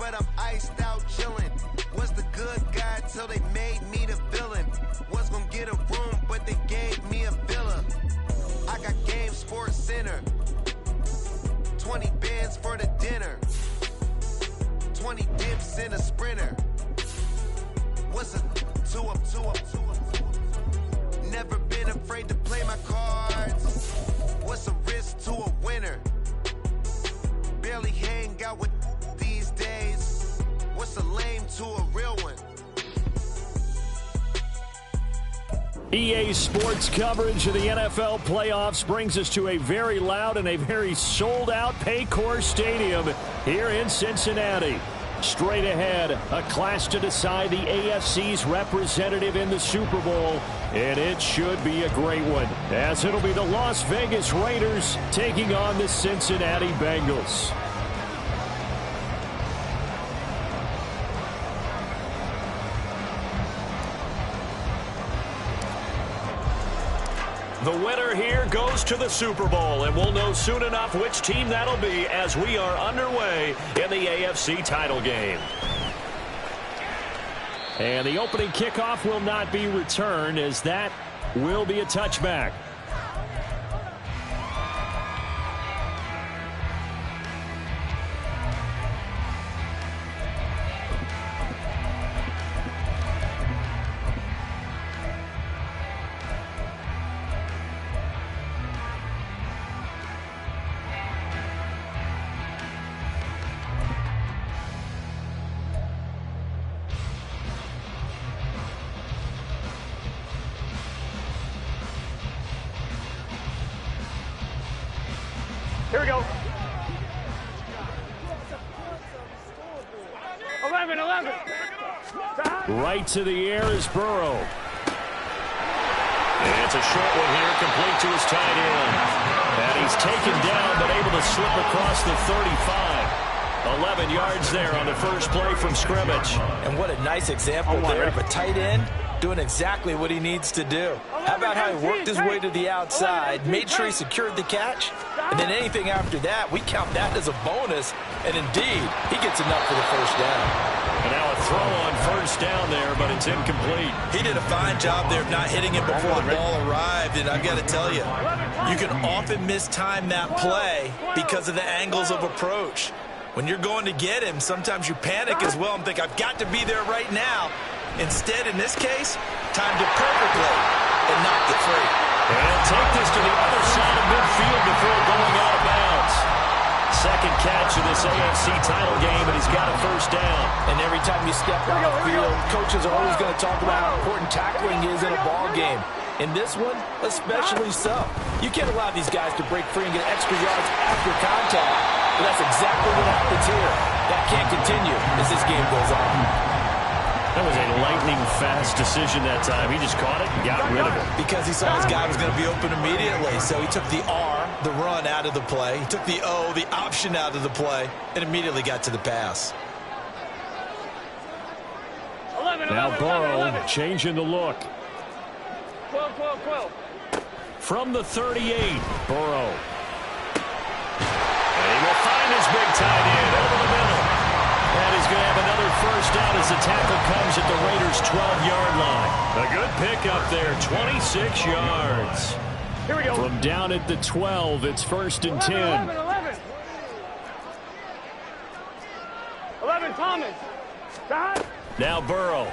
but I'm iced out chillin'. Was the good guy till they made me the villain. Was gonna get a room, but they gave me a villa. I got Game Sports Center. 20 bands for the dinner. 20 dips in a sprinter. What's a 2 up, 2 up, 2 up? Never been afraid to play my cards. What's a risk to a winner? Barely hang out with these days. What's a lame to a real one? EA Sports coverage of the NFL playoffs brings us to a very loud and a very sold-out Paycor Stadium here in Cincinnati. Straight ahead, a clash to decide the AFC's representative in the Super Bowl, and it should be a great one, as it'll be the Las Vegas Raiders taking on the Cincinnati Bengals. The winner here goes to the Super Bowl, and we'll know soon enough which team that'll be as we are underway in the AFC title game. And the opening kickoff will not be returned, as that will be a touchback. Here we go. 11. Right to the air is Burrow. And it's a short one here, complete to his tight end. And he's taken down, but able to slip across the 35. 11 yards there on the first play from scrimmage. And what a nice example there of a tight end doing exactly what he needs to do. How about how he worked his way to the outside, made sure he secured the catch, and then anything after that, we count that as a bonus, and indeed, he gets enough for the first down. And now a throw on first down there, but it's incomplete. He did a fine job there of not hitting it before the ball arrived, and I've got to tell you, you can often mistime that play because of the angles of approach. When you're going to get him, sometimes you panic as well and think, I've got to be there right now. Instead, in this case, timed it perfectly and knocked it free. And he'll take this to the other side of midfield before going out of bounds. Second catch of this AFC title game, and he's got a first down. And every time you step on the field, coaches are always going to talk about how important tackling is in a ball game. In this one, especially so. You can't allow these guys to break free and get extra yards after contact. But that's exactly what happens here. That can't continue as this game goes on. That was a lightning-fast decision that time. He just caught it and got rid of it. Because he saw his guy was going to be open immediately. So he took the R, the run, out of the play. He took the O, the option, out of the play, and immediately got to the pass. Now Burrow changing the look. 12. From the 38, Burrow. And he will find his big tight end over the middle. And he's going to have another first down as the tackle comes at the Raiders' 12-yard line. A good pickup there, 26 yards. Here we go. From down at the 12, it's 1st and 10. 11, Thomas. Now Burrow.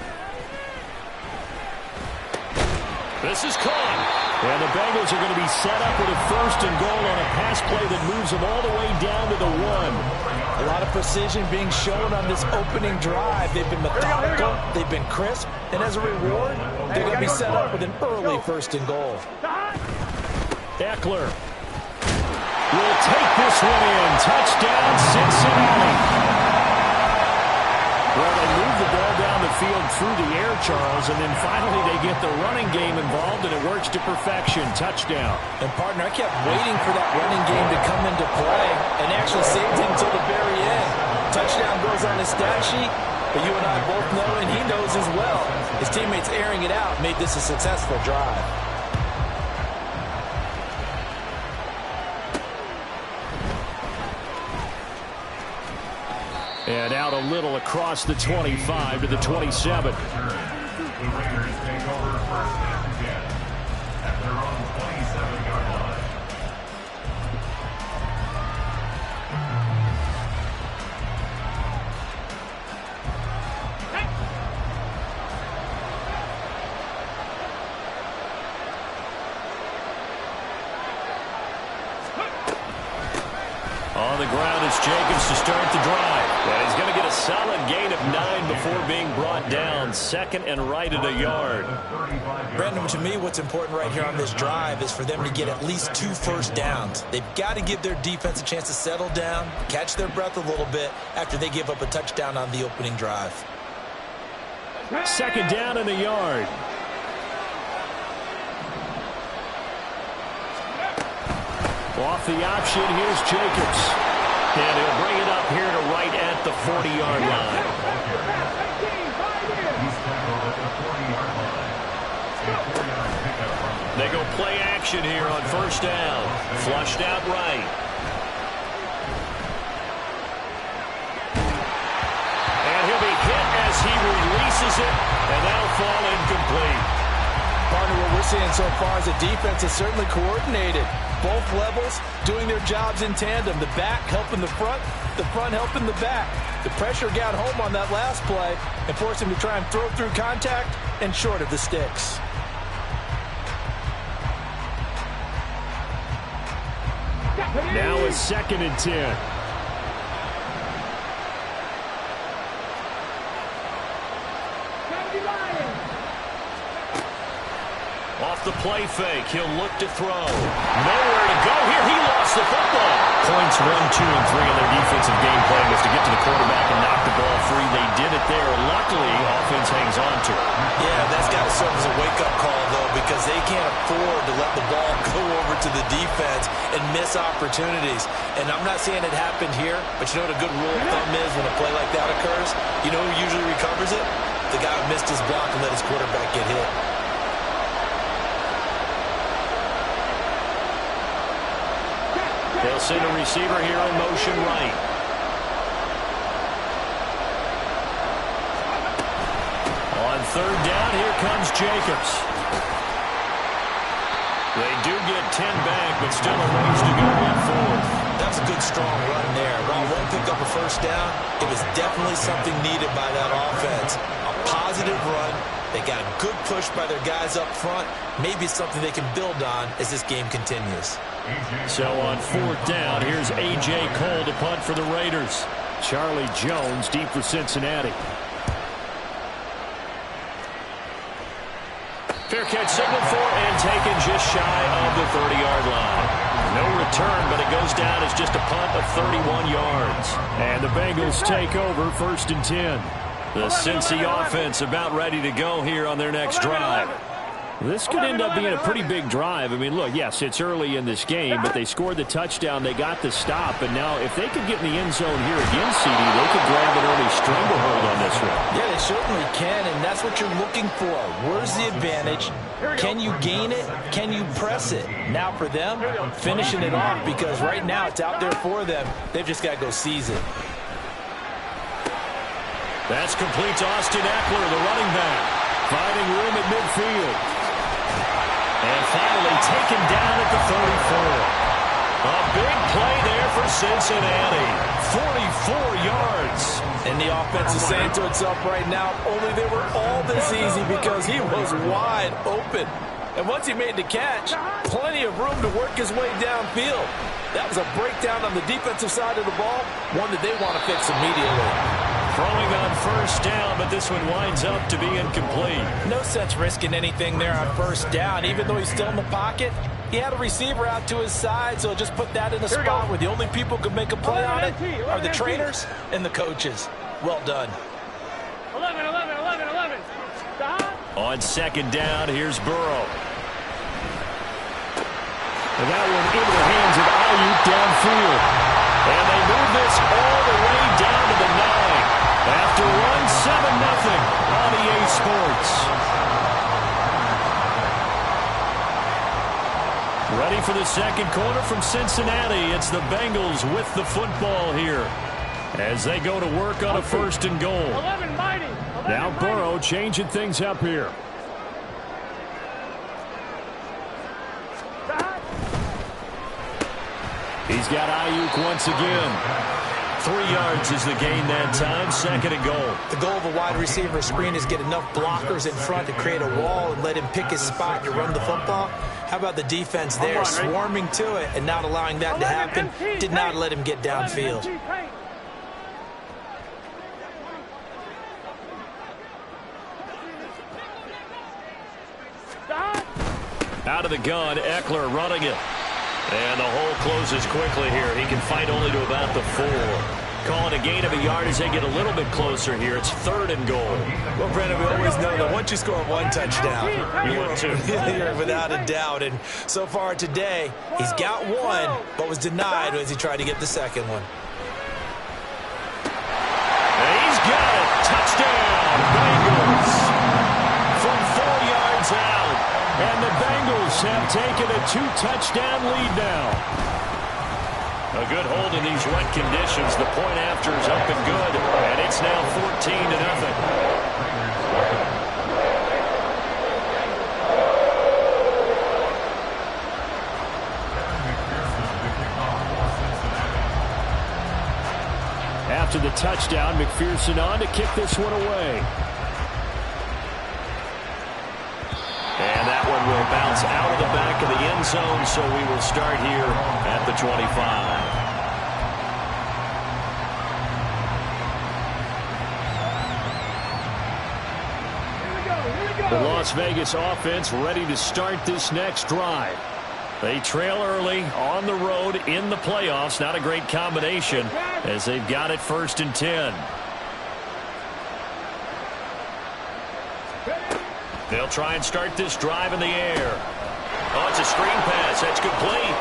This is caught. And the Bengals are going to be set up with a 1st and goal on a pass play that moves them all the way down to the 1. A lot of precision being shown on this opening drive. They've been methodical, they've been crisp, and as a reward, they're going to be set up with an early 1st and goal. Eckler will take this one in. Touchdown, Cincinnati. Well, they move the ball down the field through the air, Charles, and then finally they get the running game involved, and it works to perfection. Touchdown. And, partner, I kept waiting for that running game to come into play and actually saved it until the very end. Touchdown goes on his stat sheet, but you and I both know, and he knows as well, his teammates airing it out made this a successful drive. And out a little across the 25 to the 27. The Raiders take over first and 10 at their own 27-yard line. On the ground, it's Jacobs to start the drive. And he's going to get a solid gain of 9 before being brought down. Second and right at a yard. Brandon, to me, what's important right here on this drive is for them to get at least 2 first downs. They've got to give their defense a chance to settle down, catch their breath a little bit after they give up a touchdown on the opening drive. Second down and a yard. Off the option, here's Jacobs. And he'll bring it up here to right at the 40-yard line. They go play action here on first down. Flushed out right. And he'll be hit as he releases it, and that'll fall incomplete. Partner, what we're seeing so far is the defense is certainly coordinated. Both levels doing their jobs in tandem. The back helping the front helping the back. The pressure got home on that last play and forced him to try and throw through contact and short of the sticks. Now it's second and 10. Off the play fake, he'll look to throw. Nowhere to go here. He lost the football. Points 1, 2, and 3 on their defensive game plan was to get to the quarterback and knock the ball free. They did it there. Luckily, offense hangs on to it. Yeah, that's got to serve as a wake-up call, though, because they can't afford to let the ball go over to the defense and miss opportunities. And I'm not saying it happened here, but you know what a good rule of thumb is when a play like that occurs? You know who usually recovers it? The guy who missed his block and let his quarterback get hit. They'll send a receiver here in motion right. On third down, here comes Jacobs. They do get 10 back, but still a ways to go on fourth. That's a good, strong run there. While one picked up a first down, it was definitely something needed by that offense. A positive run. They got a good push by their guys up front. Maybe something they can build on as this game continues. So on fourth down, here's A.J. Cole to punt for the Raiders. Charlie Jones deep for Cincinnati. Fair catch signaled for and taken just shy of the 30-yard line. No return, but it goes down as just a punt of 31 yards. And the Bengals take over first and 10. The Cincy offense about ready to go here on their next drive. This could end up being a pretty big drive. I mean, look, yes, it's early in this game, but they scored the touchdown. They got the stop, and now if they could get in the end zone here again, CD, they could grab an early stranglehold on this one. Yeah, they certainly can, and that's what you're looking for. Where's the advantage? Can you gain it? Can you press it? Now for them, finishing it off, because right now it's out there for them. They've just got to go seize it. That's complete to Austin Eckler, the running back, finding room at midfield. And finally taken down at the 34. A big play there for Cincinnati. 44 yards. And the offense is saying to itself right now, only they were all this easy because he was wide open. And once he made the catch, plenty of room to work his way downfield. That was a breakdown on the defensive side of the ball, one that they want to fix immediately. Throwing on first down, but this one winds up to be incomplete. No sense risking anything there on first down. Even though he's still in the pocket, he had a receiver out to his side, so just put that in a spot where the only people who can make a play on it are the trainers and the coaches. Well done. 11. On second down, here's Burrow. And that one into the hands of Ayuk downfield. And they move this all the way down to the 9. After one, 7-0 on EA Sports. Ready for the second quarter from Cincinnati. It's the Bengals with the football here. as they go to work on a 1st and goal. 11 mighty. 11 Now mighty. Burrow changing things up here. He's got Ayuk once again. 3 yards is the gain that time, 2nd and goal. The goal of a wide receiver screen is get enough blockers in front to create a wall and let him pick his spot to run the football. How about the defense there, swarming to it and not allowing that to happen? Did not let him get downfield. Out of the gun, Eckler running it. And the hole closes quickly here. He can fight only to about the 4. Calling a gain of a yard as they get a little bit closer here. It's 3rd and goal. Well, Brandon, we always know that once you score 1 touchdown, You want to. you're without a doubt. And so far today, he's got 1, but was denied as he tried to get the 2nd one. And he's got it. Touchdown, Bengals. From 4 yards out. And the Bengals have taken a 2-touchdown lead now. A good hold in these wet conditions. The point after is up and good. And it's now 14-0. After the touchdown, McPherson on to kick this one away. And that one will bounce out of the back of the end zone, so we will start here at the 25. The Las Vegas offense ready to start this next drive. They trail early on the road in the playoffs. Not a great combination as they've got it 1st and 10. They'll try and start this drive in the air. Oh, it's a screen pass. That's complete.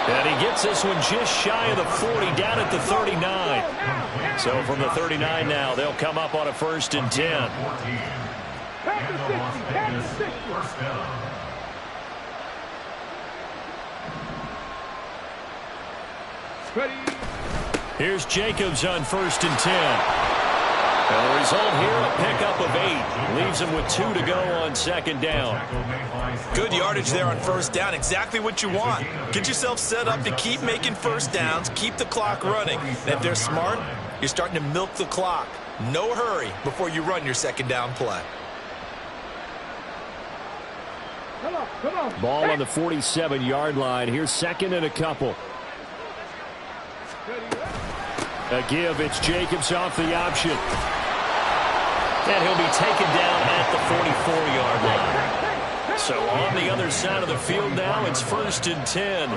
And he gets this one just shy of the 40, down at the 39. So from the 39 now, they'll come up on a 1st and 10. Here's Jacobs on 1st and 10. And the result here, a pickup of 8. Leaves him with 2 to go on 2nd down. Good yardage there on 1st down. Exactly what you want. Get yourself set up to keep making 1st downs, keep the clock running. And if they're smart, you're starting to milk the clock. No hurry before you run your 2nd down play. Ball on the 47-yard line. Here's 2nd and a couple. A give. It's Jacobs off the option. And he'll be taken down at the 44-yard line. So on the other side of the field now, it's 1st and 10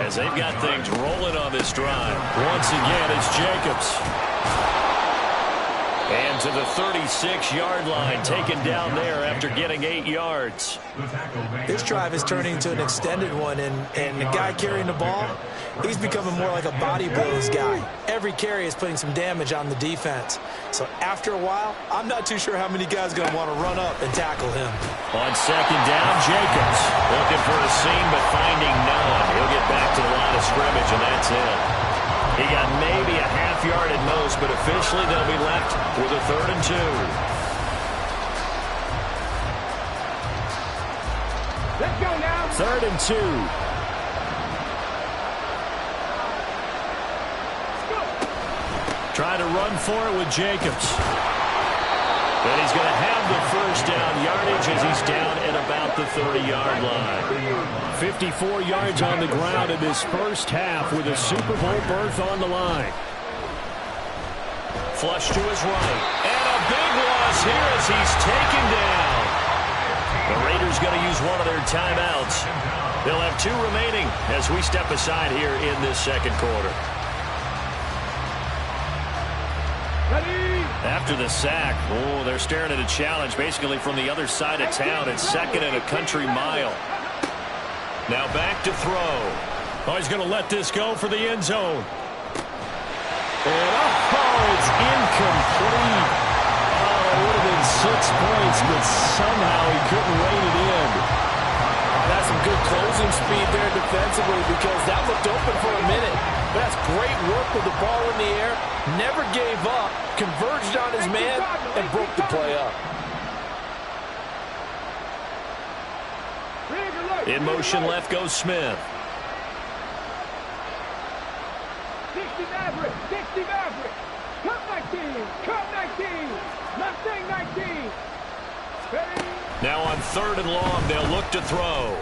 as they've got things rolling on this drive. Once again, it's Jacobs. And to the 36-yard line, taken down there after getting 8 yards. This drive is turning into an extended one, and the guy carrying the ball, he's becoming more like a body blows guy. Every carry is putting some damage on the defense. So after a while, I'm not too sure how many guys are going to want to run up and tackle him. On 2nd down, Jacobs looking for a seam, but finding none. He'll get back to the line of scrimmage, and that's it. He got maybe a half yard at most, but officially they'll be left with a 3rd and 2. Let's go now. 3rd and 2. Try to run for it with Jacobs. But he's going to have the 1st down yardage as he's down at about the 30-yard line. 54 yards on the ground in this first half with a Super Bowl berth on the line. Flush to his right. And a big loss here as he's taken down. The Raiders going to use one of their timeouts. They'll have 2 remaining as we step aside here in this 2nd quarter. After the sack, they're staring at a challenge basically from the other side of town. It's 2nd and a country mile. Now back to throw. Oh, he's going to let this go for the end zone. And it's incomplete. Oh, it would have been 6 points, but somehow he couldn't rein it in. That's got some good closing speed there defensively because that looked open for a minute. But that's great work with the ball in the air. Never gave up, converged on his man, and broke the play up. In motion left goes Smith. 60 Maverick, 60 Maverick. Cut 19, cut 19. Mustang 19. Now on 3rd and long, they'll look to throw.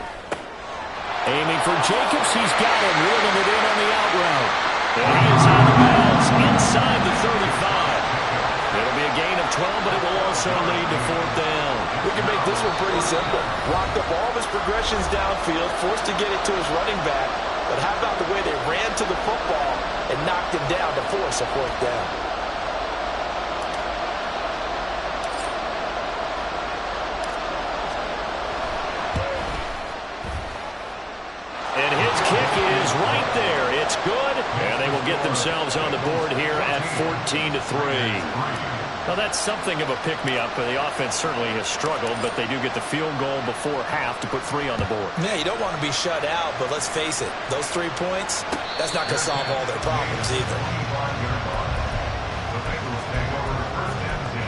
Aiming for Jacobs, he's got him, reeling it in on the out route. And he is out of bounds inside the 35. It'll be a gain of 12, but it will also lead to 4th down. We can make this one pretty simple. Blocked up all of his progressions downfield, forced to get it to his running back. But how about the way they ran to the football and knocked him down to force a 4th down? And his kick is right there. It's good, and they will get themselves on the board here at 14-3. Well, that's something of a pick-me-up. The offense certainly has struggled, but they do get the field goal before half to put 3 on the board. Yeah, you don't want to be shut out, but let's face it, those 3 points, that's not going to solve all their problems either. The Bengals take over 1st and 10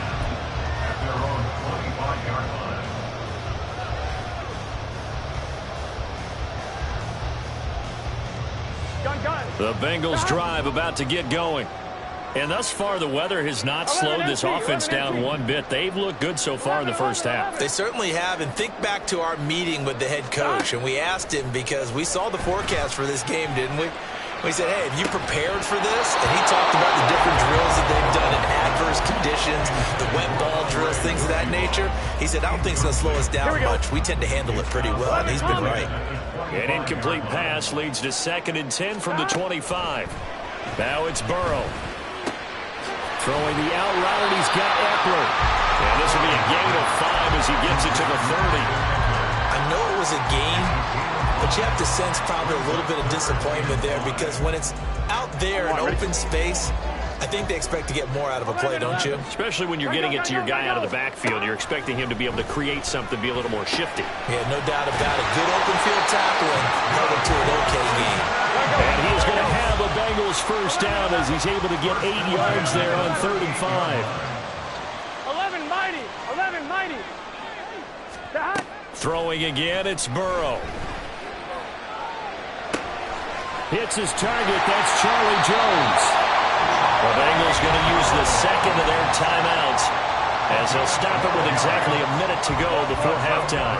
at their own 25-yard line. The Bengals drive about to get going. And thus far, the weather has not slowed this offense down one bit. They've looked good so far in the first half. They certainly have, and think back to our meeting with the head coach, and we asked him because we saw the forecast for this game, didn't we? We said, hey, have you prepared for this? And he talked about the different drills that they've done in adverse conditions, the wet ball drills, things of that nature. He said, I don't think it's going to slow us down much. We tend to handle it pretty well, and he's been right. An incomplete pass leads to 2nd and 10 from the 25. Now it's Burrow. Throwing the out route, and he's got Eckler. And this will be a gain of 5 as he gets it to the 30. I know it was a gain, but you have to sense probably a little bit of disappointment there because when it's out there in open space, I think they expect to get more out of a play, don't you? Especially when you're getting it to your guy out of the backfield. You're expecting him to be able to create something, be a little more shifty. Yeah, no doubt about it. Good open field tackle and held him to an okay game. And he's going to have a Bengals first down as he's able to get 8 yards there on 3rd and 5. 11 mighty, 11 mighty. Throwing again, it's Burrow. Hits his target, that's Charlie Jones. The Bengals going to use the second of their timeouts as they'll stop it with exactly a minute to go before halftime.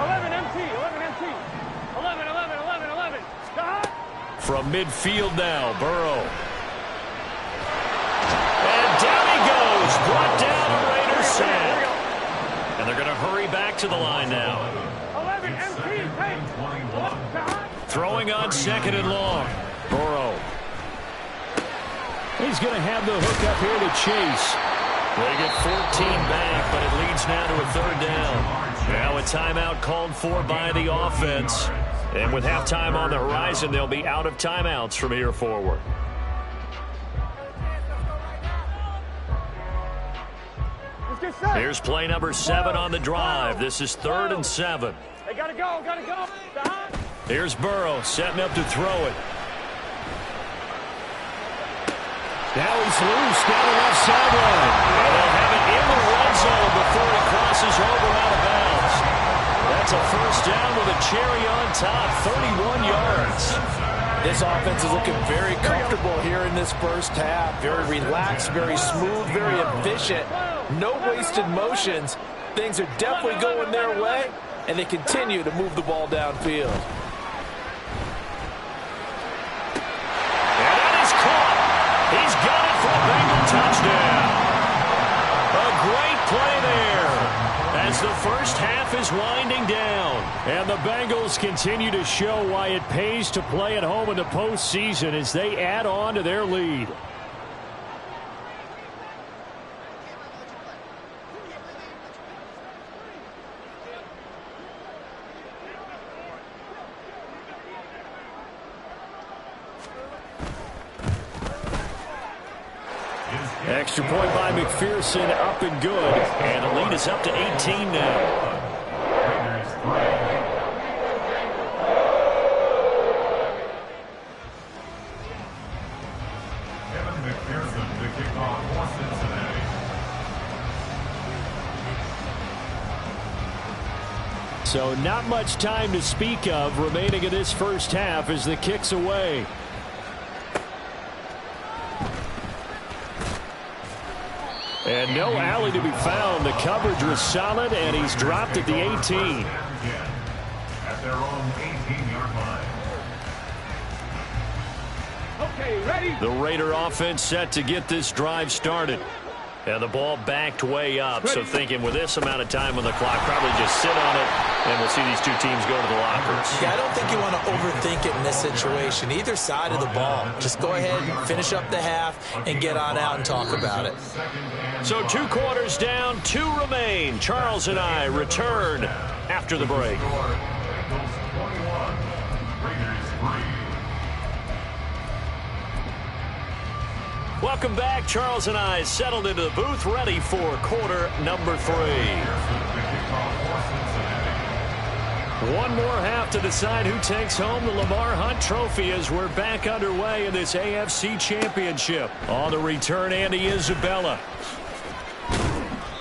11 MT, 11 MT. 11, 11, 11, 11. From midfield now, Burrow. And down he goes. Brought down a Raider sack. And they're going to hurry back to the line now. 11 MT, take. Throwing on 2nd and long. Burrow. He's going to have the hook up here to Chase. They get 14 back, but it leads now to a 3rd down. Now a timeout called for by the offense. And with halftime on the horizon, they'll be out of timeouts from here forward. Here's play number 7 on the drive. This is 3rd and 7. They gotta go, gotta go. Here's Burrow setting up to throw it. Now he's loose down the left sideline. And they'll have it in the red zone before he crosses over out of bounds. That's a first down with a cherry on top, 31 yards. This offense is looking very comfortable here in this first half. Very relaxed, very smooth, very efficient. No wasted motions. Things are definitely going their way, and they continue to move the ball downfield. And that is caught. He's got it for a Bengal touchdown. A great play there as the first half is winding down. And the Bengals continue to show why it pays to play at home in the postseason as they add on to their lead. Extra point by McPherson, up and good. And the lead is up to 18 now. So not much time to speak of remaining in this first half as the kick's away. And no alley to be found. The coverage was solid, and he's dropped at the 18. At their own 18-yard line. Okay, ready? The Raider offense set to get this drive started. And the ball backed way up, so thinking with this amount of time on the clock, probably just sit on it, and we'll see these two teams go to the lockers. Yeah, I don't think you want to overthink it in this situation. Either side of the ball. Just go ahead and finish up the half and get on out and talk about it. So 2 quarters down, 2 remain. Charles and I return after the break. Welcome back. Charles and I settled into the booth, ready for quarter number 3. One more half to decide who takes home the Lamar Hunt Trophy as we're back underway in this AFC Championship. On the return, Andy Isabella.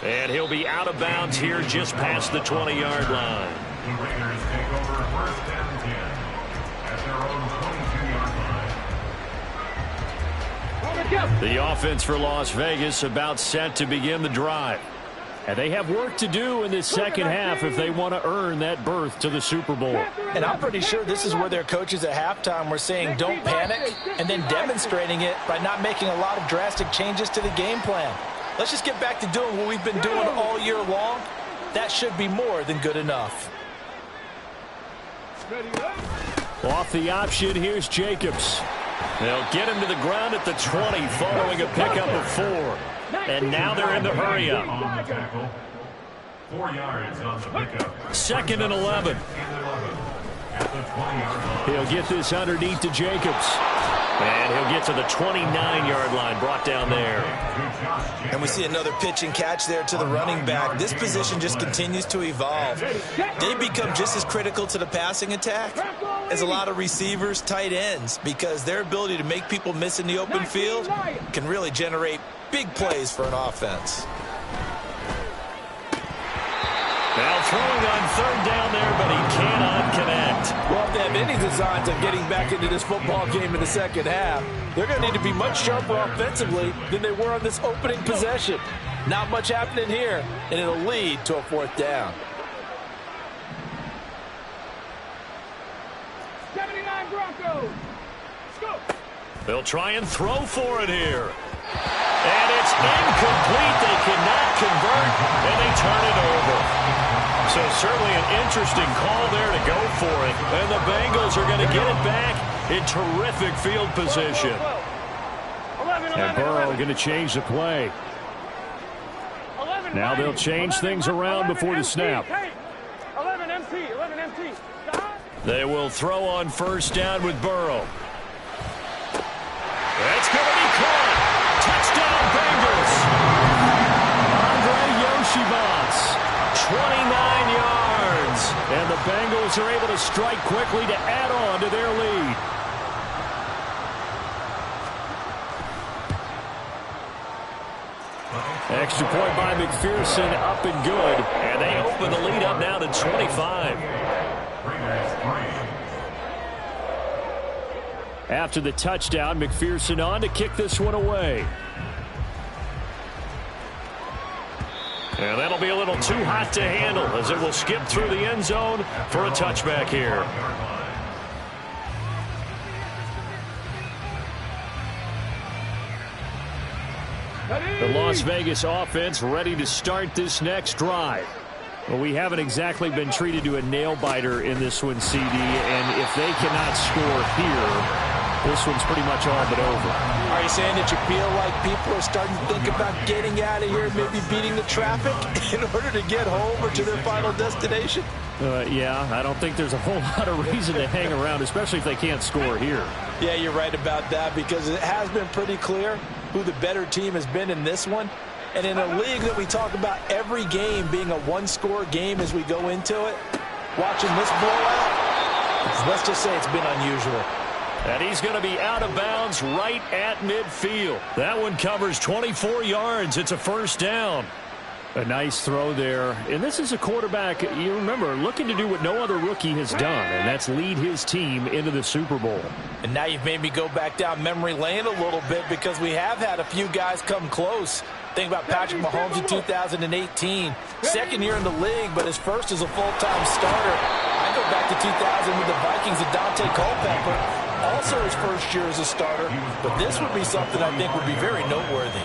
And he'll be out of bounds here just past the 20-yard line. The Raiders take over first and 10 at their own 22-yard line. The offense for Las Vegas about set to begin the drive. And they have work to do in this second half if they want to earn that berth to the Super Bowl. And I'm pretty sure this is where their coaches at halftime were saying don't panic, and then demonstrating it by not making a lot of drastic changes to the game plan. Let's just get back to doing what we've been doing all year long. That should be more than good enough. Off the option, here's Jacobs. They'll get him to the ground at the 20 following a pickup of 4. And now they're in the hurry-up. 4 yards on the pickup. 2nd and 11. He'll get this underneath to Jacobs. And he'll get to the 29-yard line, brought down there. And we see another pitch and catch there to the running back. This position just continues to evolve. They become just as critical to the passing attack as a lot of receivers, tight ends, because their ability to make people miss in the open field can really generate big plays for an offense. Now throwing on 3rd down there, but he cannot connect. Well, if they have any designs of getting back into this football game in the second half, they're going to need to be much sharper offensively than they were on this opening possession. Not much happening here, and it'll lead to a 4th down. 79 Broncos. Let's go. They'll try and throw for it here. And it's incomplete. They cannot convert, and they turn it over. So certainly an interesting call there to go for it. And the Bengals are going to get it back in terrific field position. And Burrow going to change the play. Now they'll change things around before the snap. 11 MT. They will throw on 1st down with Burrow. That's going to be caught. Touchdown Bengals. Andre Yoshibas, 29 yards. And the Bengals are able to strike quickly to add on to their lead. Extra point by McPherson, up and good. And they open the lead up now to 25. After the touchdown, McPherson on to kick this one away. And that'll be a little too hot to handle as it will skip through the end zone for a touchback here. The Las Vegas offense ready to start this next drive. Well, we haven't exactly been treated to a nail-biter in this one, CD, and if they cannot score here, this one's pretty much all but over. Are you saying that you feel like people are starting to think about getting out of here, maybe beating the traffic in order to get home or to their final destination? Yeah, I don't think there's a whole lot of reason to hang around, especially if they can't score here. Yeah, you're right about that, because it has been pretty clear who the better team has been in this one. And in a league that we talk about every game being a one-score game as we go into it, watching this blowout, let's just say it's been unusual. And he's going to be out of bounds right at midfield. That one covers 24 yards. It's a first down. A nice throw there. And this is a quarterback, you remember, looking to do what no other rookie has done, and that's lead his team into the Super Bowl. And now you've made me go back down memory lane a little bit because we have had a few guys come close. Think about Patrick Mahomes in 2018. Second year in the league, but his first as a full-time starter. I go back to 2000 with the Vikings and Dante Culpepper. Also his first year as a starter. But this would be something I think would be very noteworthy.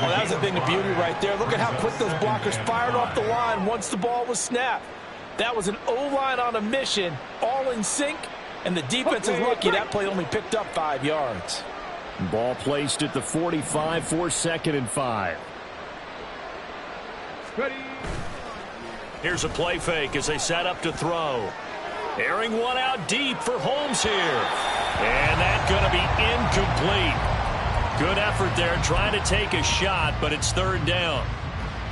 Well, that was a thing of beauty right there. Look at how quick those blockers fired off the line once the ball was snapped. That was an O-line on a mission, all in sync, and the defense is lucky that play only picked up 5 yards. Ball placed at the 45 for 2nd and 5. Ready. Here's a play fake as they set up to throw. Airing one out deep for Holmes here. And that's going to be incomplete. Good effort there trying to take a shot, but it's 3rd down.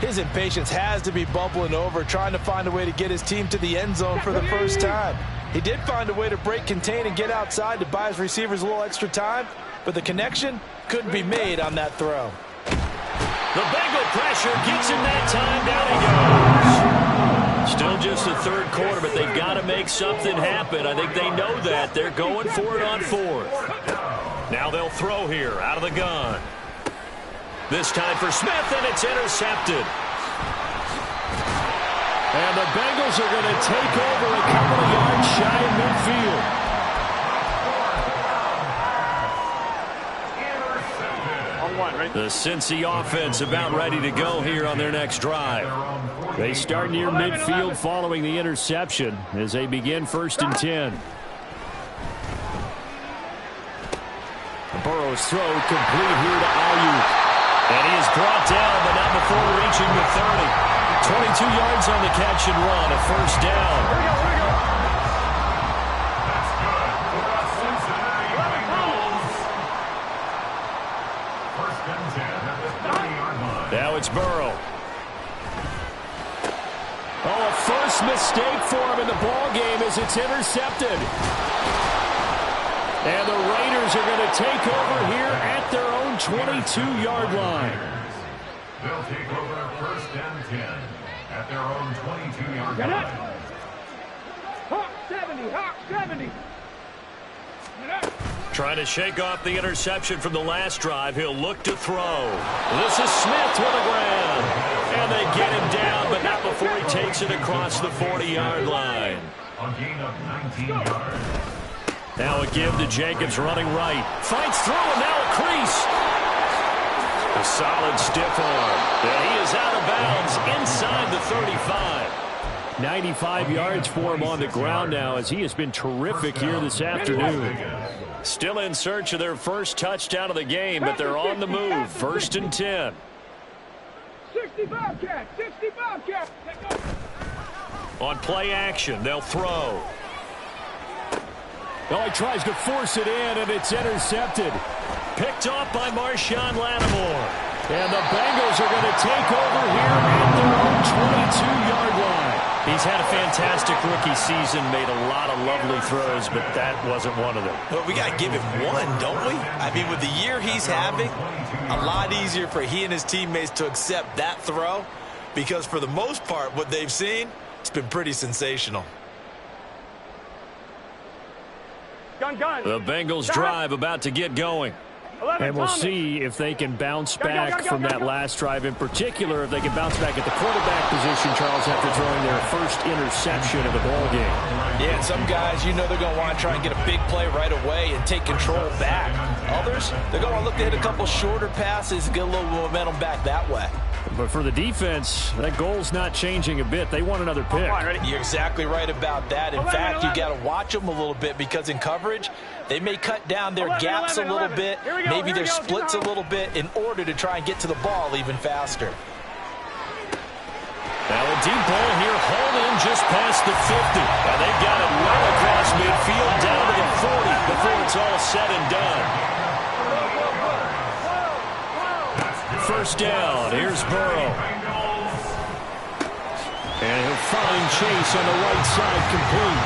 His impatience has to be bubbling over, trying to find a way to get his team to the end zone for the first time. He did find a way to break contain and get outside to buy his receivers a little extra time, but the connection couldn't be made on that throw. The Bengal pressure gets him that time. Down he goes. Still just the 3rd quarter, but they've got to make something happen. I think they know that. They're going for it on 4th. Now they'll throw here out of the gun. This time for Smith, and it's intercepted. And the Bengals are going to take over a couple of yards shy of midfield. The Cincy offense about ready to go here on their next drive. They start near midfield following the interception as they begin 1st and 10. Burrow's throw complete here to Ayuk. And he is brought down, but not before reaching the 30. 22 yards on the catch and run, a first down. Here we go, here we go. That's good for the Cincinnati Bengals. 1st and 10 at the 30-yard line. Now it's Burrow. Oh, a first mistake for him in the ballgame as it's intercepted. And the Raiders are going to take over here at their own 22-yard line. They'll take over 1st and 10 at their own 22-yard line. Hawk 70, Hawk 70. Trying to shake off the interception from the last drive. He'll look to throw. This is Smith to the ground. And they get him down, but not before he takes it across the 40-yard line. A gain of 19 yards. Now a give to Jacobs running right. Fights through and now a crease. A solid stiff arm. And he is out of bounds inside the 35. 95 yards for him on the ground now as he has been terrific here this afternoon. Still in search of their first touchdown of the game, but they're on the move. 1st and 10. 65 cat, 65 cat. On play action, they'll throw. Oh, he tries to force it in, and it's intercepted. Picked off by Marshawn Lattimore. And the Bengals are going to take over here at their own 22-yard line. He's had a fantastic rookie season, made a lot of lovely throws, but that wasn't one of them. Well, we got to give him one, don't we? I mean, with the year he's having, a lot easier for he and his teammates to accept that throw because for the most part, what they've seen, it's been pretty sensational. The Bengals drive about to get going. And we'll see if they can bounce back from that last drive in particular, if they can bounce back at the quarterback position, Charles, after throwing their first interception of the ballgame. Yeah, and some guys, you know they're going to want to try and get a big play right away and take control back. Others, they're going to look to hit a couple shorter passes and get a little momentum back that way. But for the defense, that goal's not changing a bit. They want another pick. You're exactly right about that. In fact, you got to watch them a little bit because in coverage, they may cut down their gaps a little bit, maybe their splits a little bit in order to try and get to the ball even faster. Now a deep ball here, hauled in just past the 50. And they've got it well across midfield down to the 40 before it's all said and done. first down. Here's Burrow. And he'll find Chase on the right side, complete.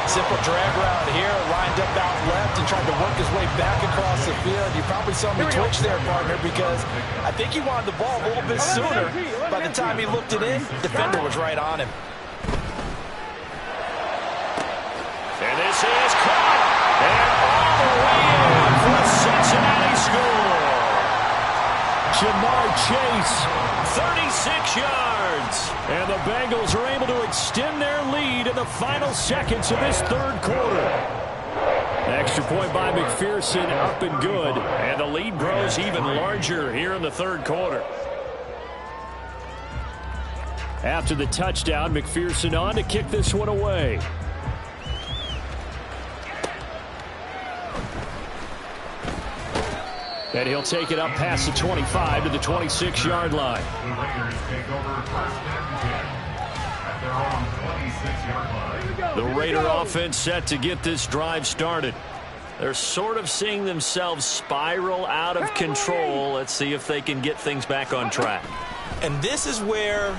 Simple drag route here, lined up out left and tried to work his way back across the field. You probably saw me twitch there, partner, because I think he wanted the ball a little bit sooner. By the time he looked it in, the defender was right on him. And this is caught. And all the way in for a Cincinnati score. Jamar Chase, 36 yards. And the Bengals are able to extend their lead in the final seconds of this third quarter. Extra point by McPherson, up and good. And the lead grows even larger here in the third quarter. After the touchdown, McPherson on to kick this one away. And he'll take it up past the 25 to the 26-yard line. The Raiders take over first and 10 at their own 26-yard line. The Raider offense set to get this drive started. They're sort of seeing themselves spiral out of control. Let's see if they can get things back on track. And this is where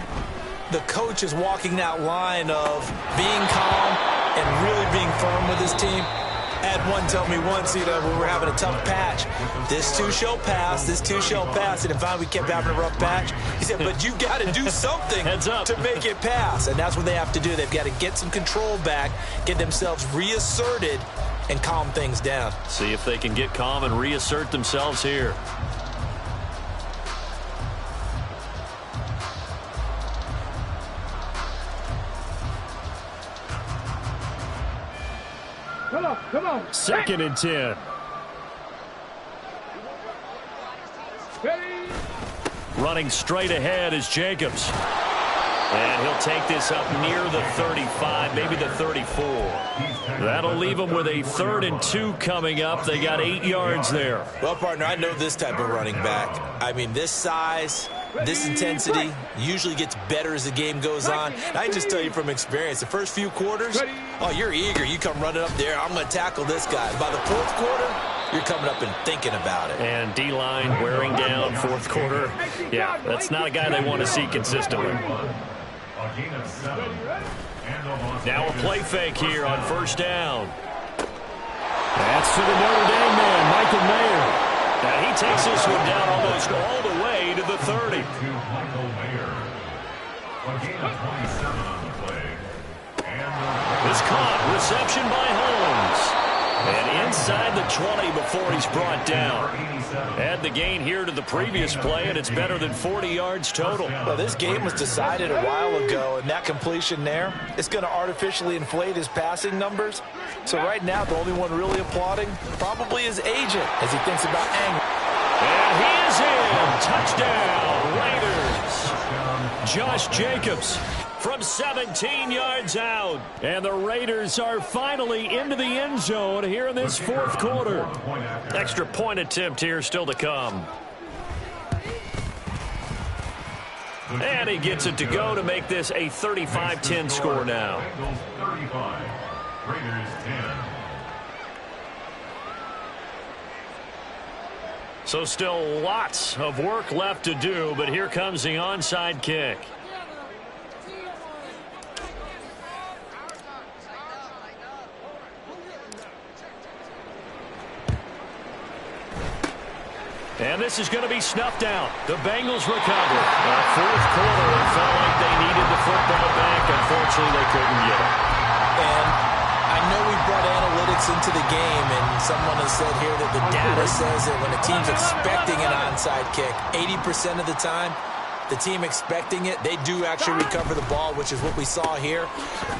the coach is walking that line of being calm and really being firm with his team. I had one tell me once, when we were having a tough patch, this too shall pass, this too shall pass. And if we kept having a rough patch, he said, but you got to do something to make it pass. And that's what they have to do. They've got to get some control back, get themselves reasserted, and calm things down. See if they can get calm and reassert themselves here. Come on. Second and 10. Ready. Running straight ahead is Jacobs. And he'll take this up near the 35, maybe the 34. That'll leave them with a 3rd and 2 coming up. They got 8 yards there. Well, partner, I know this type of running back. I mean, this size, this intensity usually gets better as the game goes on. And I can just tell you from experience, the first few quarters, oh, you're eager. You come running up there, I'm going to tackle this guy. By the 4th quarter, you're coming up and thinking about it. And D-line wearing down 4th quarter. Yeah, that's not a guy they want to see consistently. Now a play fake here on first down. That's to the Notre Dame man, Michael Mayer. Now he takes this one down almost all the way to the 30. It's caught. Reception by Holmes. And inside the 20 before he's brought down. Add the gain here to the previous play, and it's better than 40 yards total. Well, this game was decided a while ago, and that completion there is going to artificially inflate his passing numbers. So right now, the only one really applauding probably his agent as he thinks about anger. And he is in. Touchdown, Raiders. Josh Jacobs from 17 yards out. And the Raiders are finally into the end zone here in this 4th quarter. Extra point attempt here still to come. And he gets it to go to make this a 35-10 score now. 35, Raiders 10. So still lots of work left to do, but here comes the onside kick. And this is going to be snuffed out. The Bengals recover. 4th quarter, it felt like they needed the football back. Unfortunately, they couldn't get it. And I know we brought analytics into the game, and someone has said here that the data says that when a team's expecting an onside kick, 80% of the time, the team expecting it, they do actually recover the ball, which is what we saw here.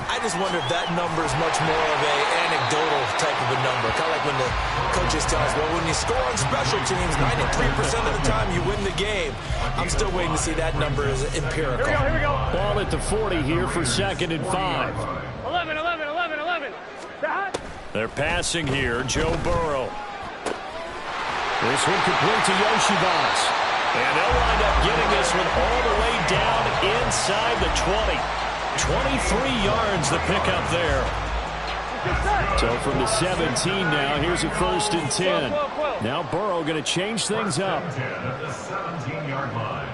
I just wonder if that number is much more of an anecdotal type of a number. Kind of like when the coaches tell us, well, when you score on special teams, 93% of the time you win the game. I'm still waiting to see that number as empirical. Here we go. Ball at the 40 here for 2nd and 5. 11. They're passing here, Joe Burrow. This one complete to Yoshibas. And they'll wind up getting this one all the way down inside the 20. 23 yards the pickup there. So from the 17 now, here's a 1st and 10. Now Burrow going to change things up. At the 17-yard line.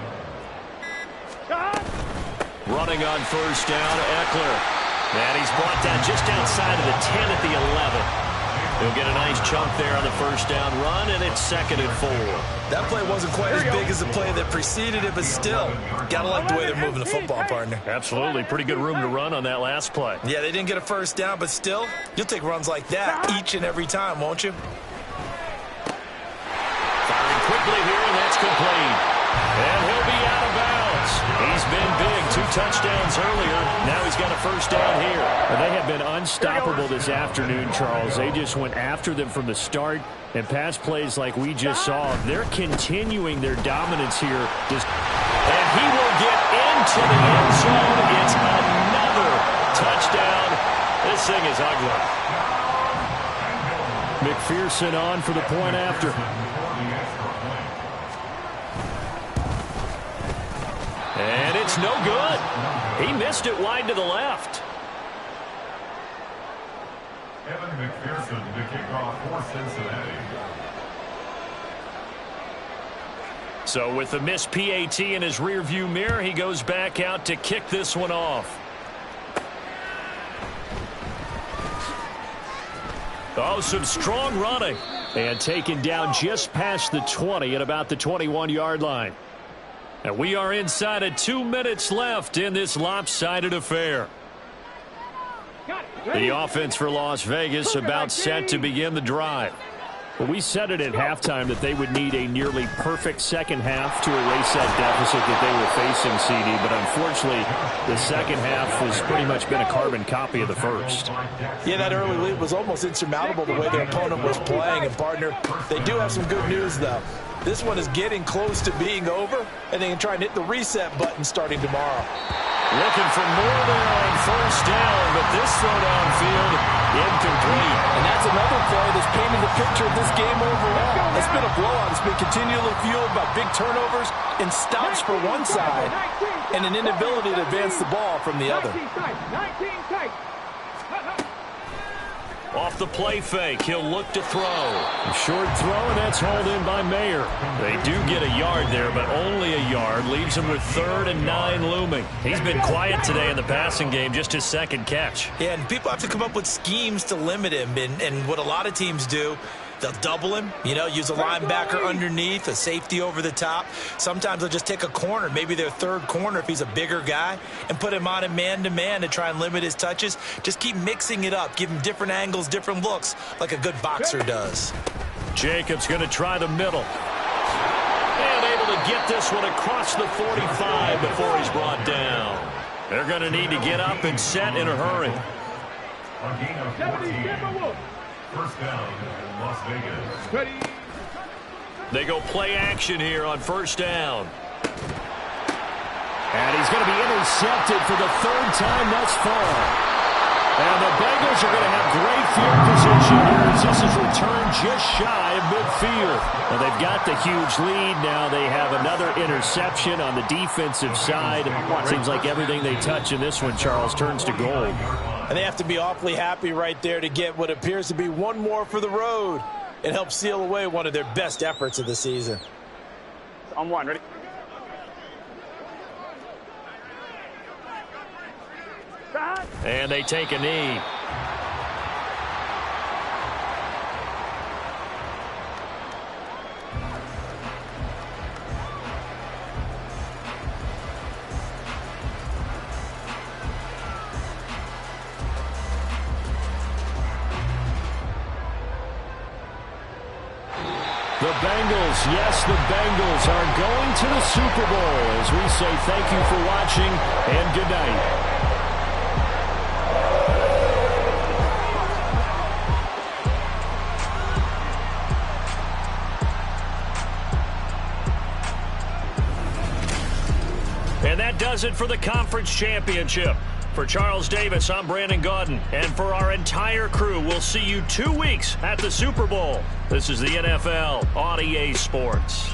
Running on first down, Eckler. And he's brought down just outside of the 10 at the 11. He'll get a nice chunk there on the first down run, and it's 2nd and 4. That play wasn't quite as big as the play that preceded it, but still, gotta like the way they're moving the football, partner. Absolutely. Pretty good room to run on that last play. Yeah, they didn't get a first down, but still, you'll take runs like that each and every time, won't you? Firing quickly here, and that's complete. And he'll be out of bounds. He's been big. 2 touchdowns earlier. Now he's got a first down here. And they have been unstoppable this afternoon, Charles. They just went after them from the start. And pass plays like we just saw, they're continuing their dominance here. And he will get into the end zone. It's another touchdown. This thing is ugly. McPherson on for the point after. And it's no good. He missed it wide to the left. Evan McPherson to kick off for Cincinnati. So with the missed PAT in his rearview mirror, he goes back out to kick this one off. Oh, some strong running. And taken down just past the 20 at about the 21-yard line. And we are inside of 2 minutes left in this lopsided affair. The offense for Las Vegas about set to begin the drive. Well, we said it at halftime that they would need a nearly perfect second half to erase that deficit that they were facing, CD. But unfortunately, the second half has pretty much been a carbon copy of the first. Yeah, that early lead was almost insurmountable the way their opponent was playing. And, partner, they do have some good news, though. This one is getting close to being over, and they can try and hit the reset button starting tomorrow. Looking for more there on first down, but this throw downfield incomplete. And that's another play that's painted the picture of this game overall. It's been a blowout. It's been continually fueled by big turnovers and stops for one side and an inability to advance the ball from the other. Off the play fake, he'll look to throw. A short throw, and that's hauled in by Mayer. They do get a yard there, but only a yard. Leaves him with 3rd and 9 looming. He's been quiet today in the passing game, just his second catch. Yeah, and people have to come up with schemes to limit him. And what a lot of teams do, they'll double him, use a linebacker underneath, a safety over the top. Sometimes they'll just take a corner, maybe their third corner if he's a bigger guy, and put him on a man-to-man to try and limit his touches. Just keep mixing it up, give him different angles, different looks, like a good boxer does. Jacobs going to try the middle. And able to get this one across the 45 before he's brought down. They're going to need to get up and set in a hurry. A gain of 14. First down, Las Vegas. They go play action here on first down. And he's going to be intercepted for the 3rd time thus far. And the Bengals are going to have great field position here as this is returned just shy of midfield. Well, they've got the huge lead. Now they have another interception on the defensive side. Seems like everything they touch in this one, Charles, turns to gold. And they have to be awfully happy right there to get what appears to be one more for the road. It helps seal away one of their best efforts of the season. On one, ready? And they take a knee. The Bengals, yes, the Bengals are going to the Super Bowl as we say thank you for watching and good night. And that does it for the conference championship. For Charles Davis, I'm Brandon Gaudin. And for our entire crew, we'll see you 2 weeks at the Super Bowl. This is the NFL on EA Sports.